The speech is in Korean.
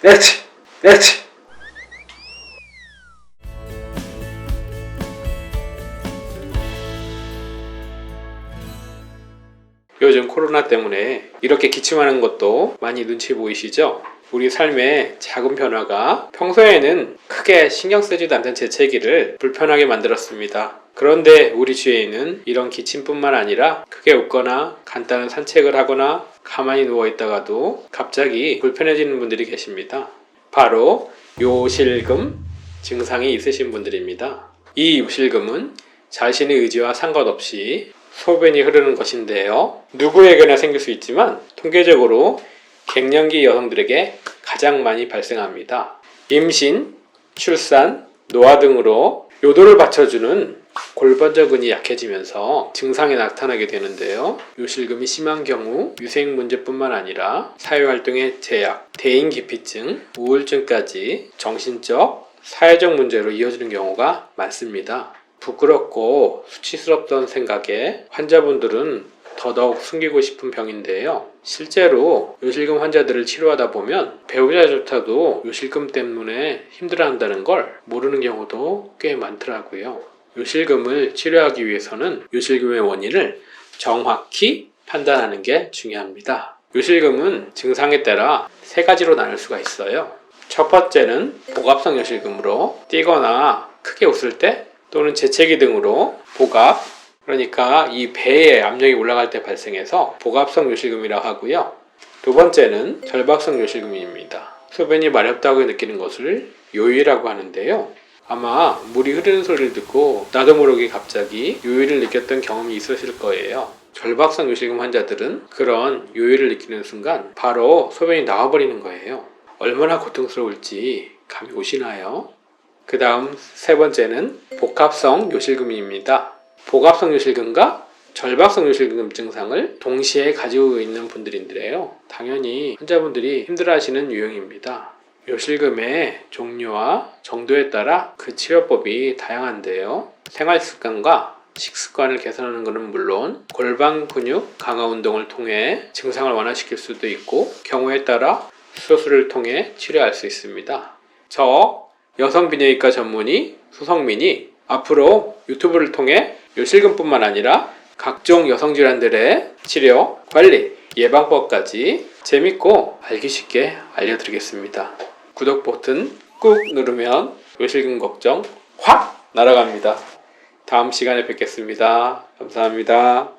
에치! 에치! 요즘 코로나 때문에 이렇게 기침하는 것도 많이 눈치 보이시죠? 우리 삶의 작은 변화가 평소에는 크게 신경 쓰지도 않던 재채기를 불편하게 만들었습니다. 그런데 우리 주위에는 이런 기침뿐만 아니라 크게 웃거나 간단한 산책을 하거나 가만히 누워있다가도 갑자기 불편해지는 분들이 계십니다. 바로 요실금 증상이 있으신 분들입니다. 이 요실금은 자신의 의지와 상관없이 소변이 흐르는 것인데요. 누구에게나 생길 수 있지만 통계적으로 갱년기 여성들에게 가장 많이 발생합니다. 임신, 출산, 노화 등으로 요도를 받쳐주는 골반저근이 약해지면서 증상이 나타나게 되는데요. 요실금이 심한 경우 위생 문제뿐만 아니라 사회활동의 제약, 대인기피증, 우울증까지 정신적, 사회적 문제로 이어지는 경우가 많습니다. 부끄럽고 수치스럽던 생각에 환자분들은 더더욱 숨기고 싶은 병인데요. 실제로 요실금 환자들을 치료하다 보면 배우자조차도 요실금 때문에 힘들어한다는 걸 모르는 경우도 꽤 많더라고요. 요실금을 치료하기 위해서는 요실금의 원인을 정확히 판단하는 게 중요합니다. 요실금은 증상에 따라 세 가지로 나눌 수가 있어요. 첫 번째는 복압성 요실금으로 뛰거나 크게 웃을 때 또는 재채기 등으로 복압, 그러니까 이 배에 압력이 올라갈 때 발생해서 복압성 요실금이라고 하고요. 두 번째는 절박성 요실금입니다. 소변이 마렵다고 느끼는 것을 요일이라고 하는데요. 아마 물이 흐르는 소리를 듣고 나도 모르게 갑자기 요일을 느꼈던 경험이 있으실 거예요. 절박성 요실금 환자들은 그런 요일을 느끼는 순간 바로 소변이 나와버리는 거예요. 얼마나 고통스러울지 감이 오시나요? 그 다음 세 번째는 복합성 요실금입니다. 복합성 요실금과 절박성 요실금 증상을 동시에 가지고 있는 분들인데요. 당연히 환자분들이 힘들어하시는 유형입니다. 요실금의 종류와 정도에 따라 그 치료법이 다양한데요. 생활습관과 식습관을 개선하는 것은 물론 골반 근육 강화 운동을 통해 증상을 완화시킬 수도 있고 경우에 따라 수술을 통해 치료할 수 있습니다. 저 여성비뇨기과 전문의 소성민이 앞으로 유튜브를 통해 요실금뿐만 아니라 각종 여성질환들의 치료, 관리, 예방법까지 재밌고 알기 쉽게 알려드리겠습니다. 구독 버튼 꾹 누르면 요실금 걱정 확 날아갑니다. 다음 시간에 뵙겠습니다. 감사합니다.